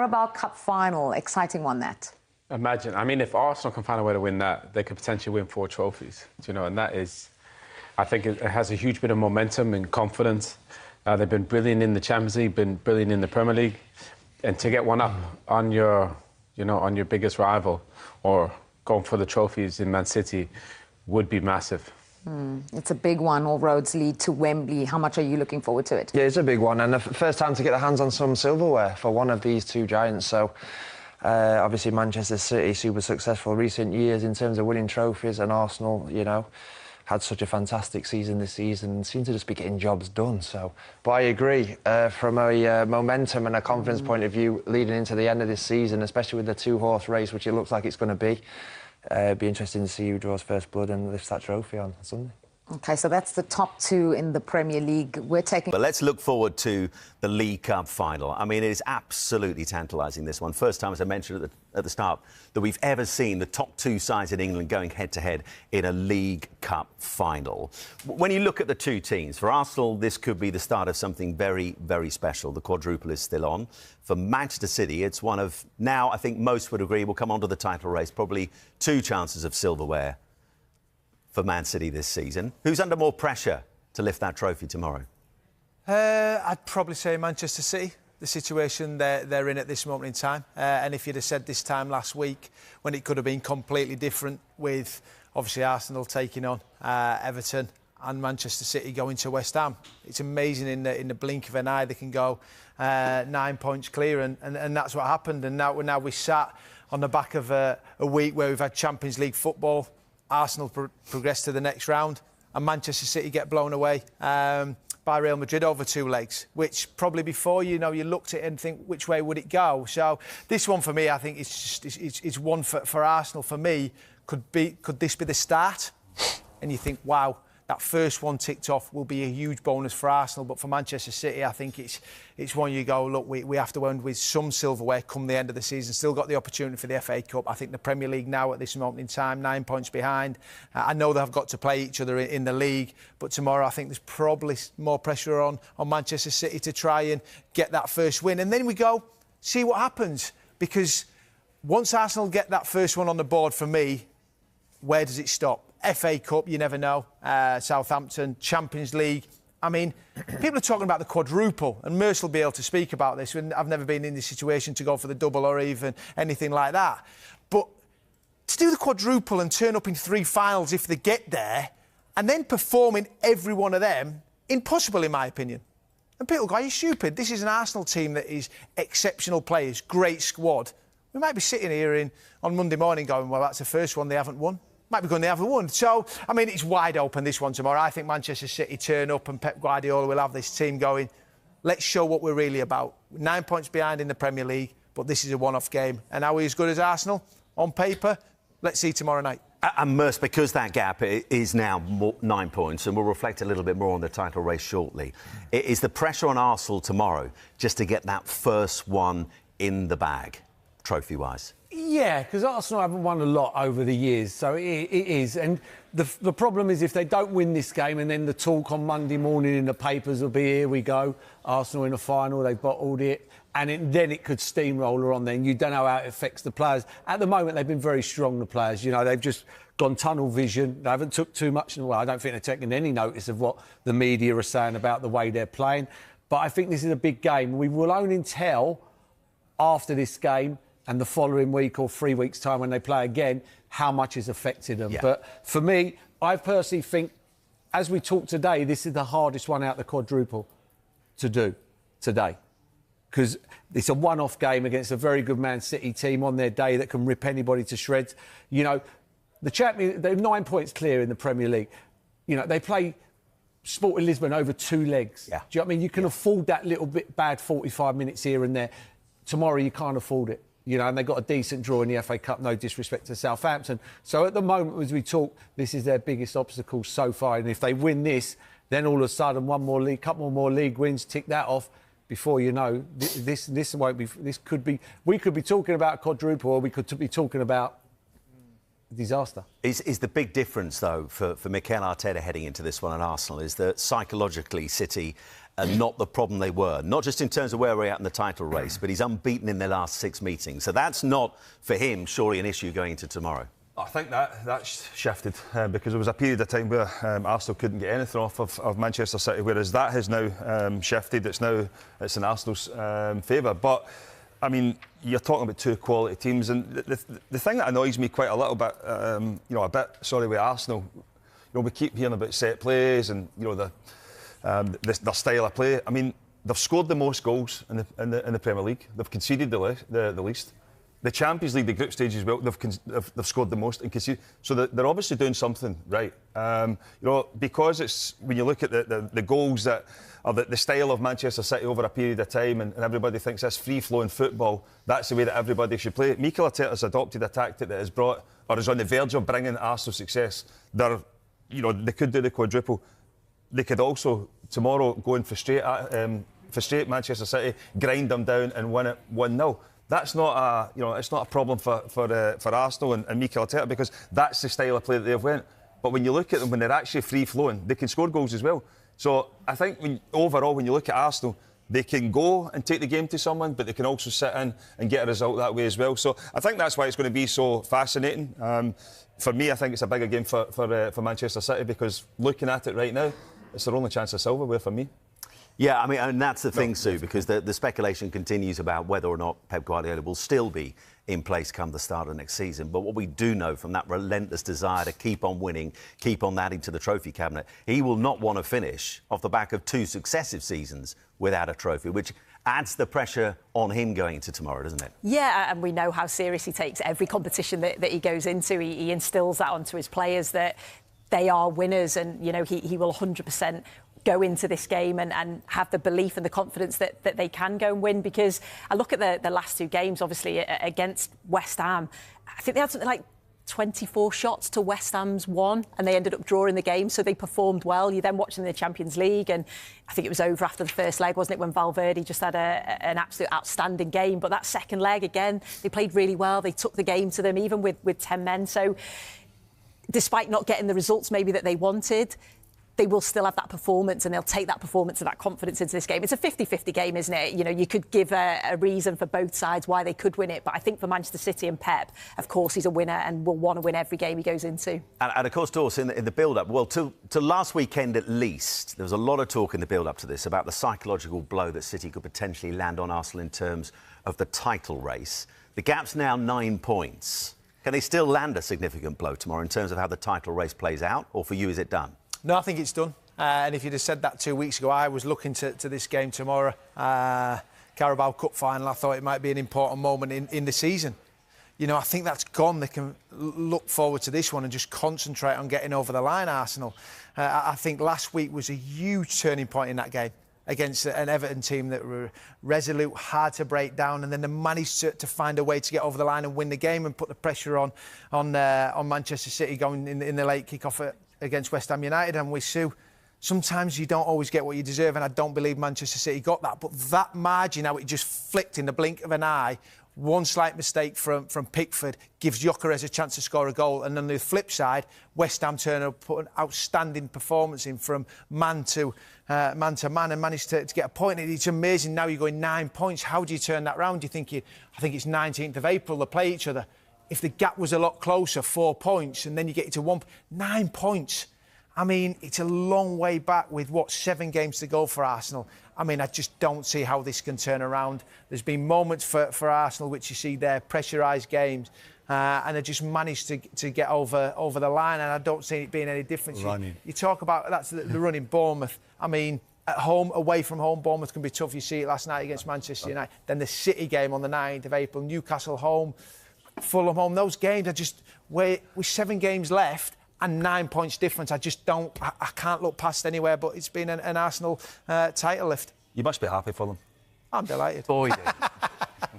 Carabao Cup final, exciting one that. Imagine, I mean, if Arsenal can find a way to win that, they could potentially win 4 trophies, you know, and that is, I think it has a huge bit of momentum and confidence. They've been brilliant in the Champions League, been brilliant in the Premier League, and to get one up on your, you know, on your biggest rival or going for the trophies in Man City would be massive. It's a big one. All roads lead to Wembley. How much are you looking forward to it? Yeah, it's a big one, and the first time to get their hands on some silverware for one of these two giants. So, obviously, Manchester City, super successful recent years in terms of winning trophies, and Arsenal, you know, had such a fantastic season this season and seem to just be getting jobs done. So, but I agree, from a momentum and a confidence point of view, leading into the end of this season, especially with the 2-horse race, which it looks like it's going to be. It'd be interesting to see who draws first blood and lifts that trophy on Sunday. OK, so that's the top 2 in the Premier League. We're taking... But let's look forward to the League Cup final. I mean, it is absolutely tantalising, this one. First time, as I mentioned at the start, that we've ever seen the top 2 sides in England going head-to-head in a League Cup final. When you look at the 2 teams, for Arsenal, this could be the start of something very, very special. The quadruple is still on. For Manchester City, it's one of, now, I think most would agree, will come onto the title race, probably 2 chances of silverware for Man City this season. Who's under more pressure to lift that trophy tomorrow? I'd probably say Manchester City, the situation they're in at this moment in time. And if you'd have said this time last week, when it could have been completely different, with obviously Arsenal taking on Everton and Manchester City going to West Ham, it's amazing in the blink of an eye they can go 9 points clear, and that's what happened. And now we sat on the back of a week where we've had Champions League football. Arsenal progress to the next round, and Manchester City get blown away by Real Madrid over 2 legs, which probably before, you know, you looked at it and think, which way would it go? So this one for me, I think it's one for Arsenal. For me, could this be the start? And you think, wow, that first one ticked off will be a huge bonus for Arsenal. But for Manchester City, I think it's one you go, look, we have to end with some silverware come the end of the season. Still got the opportunity for the FA Cup. I think the Premier League now at this moment in time, 9 points behind. I know they've got to play each other in the league, but tomorrow I think there's probably more pressure on Manchester City to try and get that first win. And then we go, see what happens. Because once Arsenal get that first one on the board, for me, where does it stop? FA Cup, you never know. Southampton, Champions League. I mean, people are talking about the quadruple, and Merce will be able to speak about this. I've never been in this situation to go for the double or even anything like that. But to do the quadruple and turn up in 3 finals if they get there, and then perform in every one of them, impossible in my opinion. And people go, are you stupid? This is an Arsenal team that is exceptional players, great squad. We might be sitting here on Monday morning going, well, that's the first one they haven't won. Might be going, they haven't won. So, I mean, it's wide open, this one tomorrow. I think Manchester City turn up and Pep Guardiola will have this team going, let's show what we're really about. 9 points behind in the Premier League, but this is a one-off game. And are we as good as Arsenal? On paper, let's see tomorrow night. And Merce, because that gap is now 9 points, and we'll reflect a little bit more on the title race shortly, is the pressure on Arsenal tomorrow just to get that first one in the bag, trophy-wise? Yeah, because Arsenal haven't won a lot over the years, so it is. And the problem is if they don't win this game and then the talk on Monday morning in the papers will be, here we go, Arsenal in the final, they bottled it, and then it could steamroller on then. You don't know how it affects the players. At the moment, they've been very strong, the players. You know, they've just gone tunnel vision. They haven't took too much. Well, I don't think they're taking any notice of what the media are saying about the way they're playing. But I think this is a big game. We will only tell after this game and the following week or 3 weeks' time when they play again, how much has affected them. Yeah. But for me, I personally think, as we talk today, this is the hardest one out the quadruple to do today. Because it's a one-off game against a very good Man City team on their day that can rip anybody to shreds. You know, the champion, they're 9 points clear in the Premier League. You know, they play Sporting Lisbon over 2 legs. Yeah. Do you know what I mean? You can afford that little bit bad 45 minutes here and there. Tomorrow, you can't afford it. You know, and they got a decent draw in the FA Cup, no disrespect to Southampton. So at the moment, as we talk, this is their biggest obstacle so far. And if they win this, then all of a sudden, couple more league wins, tick that off. Before you know, we could be talking about a quadruple, or we could be talking about disaster. Is the big difference, though, for Mikel Arteta heading into this one at Arsenal, is that psychologically City are not the problem they were, not just in terms of where we're at in the title race, but he's unbeaten in their last 6 meetings. So that's not, for him, surely an issue going into tomorrow. I think that's shifted because there was a period of time where Arsenal couldn't get anything off of Manchester City, whereas that has now shifted. It's in Arsenal's favour. But I mean, you're talking about two quality teams, and the thing that annoys me quite a little bit, with Arsenal, we keep hearing about set plays and their style of play. I mean, they've scored the most goals in the Premier League. They've conceded the least. The Champions League, the group stage as well, they've scored the most and conceded. So they're obviously doing something right. Because it's when you look at the goals that are the style of Manchester City over a period of time, and everybody thinks this free-flowing football, that's the way that everybody should play. Mikel Arteta's adopted a tactic that has brought, or is on the verge of bringing Arsenal success. They could do the quadruple. They could also tomorrow go and frustrate Manchester City, grind them down, and win it 1-0. That's not it's not a problem for Arsenal and Mikel Arteta, because that's the style of play that they've went. But when you look at them, when they're actually free-flowing, they can score goals as well. So I think overall, when you look at Arsenal, they can go and take the game to someone, but they can also sit in and get a result that way as well. So I think that's why it's going to be so fascinating. For me, I think it's a bigger game for Manchester City, because looking at it right now, it's their only chance of silverware for me. Yeah, I mean, and that's the thing, Sue, because the speculation continues about whether or not Pep Guardiola will still be in place come the start of next season. But what we do know from that relentless desire to keep on winning, keep on adding to the trophy cabinet, he will not want to finish off the back of 2 successive seasons without a trophy, which adds the pressure on him going into tomorrow, doesn't it? Yeah, and we know how serious he takes every competition that he goes into. He instills that onto his players, that they are winners, and, he will 100% go into this game and have the belief and the confidence that they can go and win. Because I look at the last 2 games, obviously, against West Ham. I think they had something like 24 shots to West Ham's 1, and they ended up drawing the game, so they performed well. You then watch them in the Champions League, and I think it was over after the first leg, wasn't it, when Valverde just had an absolute outstanding game. But that second leg, again, they played really well. They took the game to them, even with 10 men. So despite not getting the results maybe that they wanted, they will still have that performance, and they'll take that performance and that confidence into this game. It's a 50-50 game, isn't it? You could give a reason for both sides why they could win it. But I think for Manchester City and Pep, of course, he's a winner and will want to win every game he goes into. And of course, Dawes, in the build-up, well, to last weekend at least, there was a lot of talk in the build-up to this about the psychological blow that City could potentially land on Arsenal in terms of the title race. The gap's now 9 points. Can they still land a significant blow tomorrow in terms of how the title race plays out? Or for you, is it done? No, I think it's done. And if you'd have said that 2 weeks ago, I was looking to this game tomorrow, Carabao Cup final. I thought it might be an important moment in the season. I think that's gone. They can look forward to this one and just concentrate on getting over the line, Arsenal. I think last week was a huge turning point in that game against an Everton team that were resolute, hard to break down, and then they managed to find a way to get over the line and win the game and put the pressure on Manchester City going in the late kick-off against West Ham United. And with Sue, sometimes you don't always get what you deserve, and I don't believe Manchester City got that. But that margin, how it just flicked in the blink of an eye, one slight mistake from Pickford gives Gyökeres a chance to score a goal. And on the flip side, West Ham turn up, put an outstanding performance in from man to man, and managed to get a point. It's amazing. Now you're going 9 points. How do you turn that round? I think it's 19th of April, they play each other. If the gap was a lot closer, 4 points, and then you get it to 9 points. I mean, it's a long way back with, 7 games to go for Arsenal. I mean, I just don't see how this can turn around. There's been moments for Arsenal, which you see there, pressurised games, and they just managed to get over the line, and I don't see it being any different. You talk about, that's the run in Bournemouth. I mean, at home, away from home, Bournemouth can be tough. You see it last night against Manchester United. Then the City game on the 9th of April, Newcastle home, Fulham home. Those games are just, with 7 games left and 9 points difference, I can't look past anywhere, but it's been an Arsenal title lift. You must be happy for them. I'm delighted. Boy,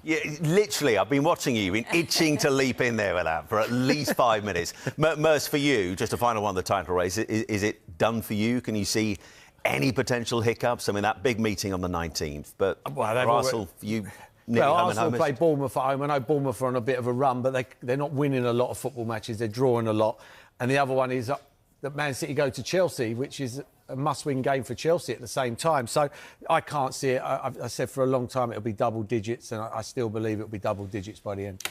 yeah, literally, I've been watching you, been itching to leap in there with that for at least 5 minutes. Merce, for you, just a final one of the title race, is it done for you? Can you see any potential hiccups? I mean, that big meeting on the 19th, but Arsenal, for you... Well, home and Arsenal home. play Bournemouth at home. I know Bournemouth are on a bit of a run, but they're not winning a lot of football matches. They're drawing a lot. And the other one is that Man City go to Chelsea, which is a must-win game for Chelsea at the same time. So I can't see it. I said for a long time it'll be double digits, and I still believe it'll be double digits by the end.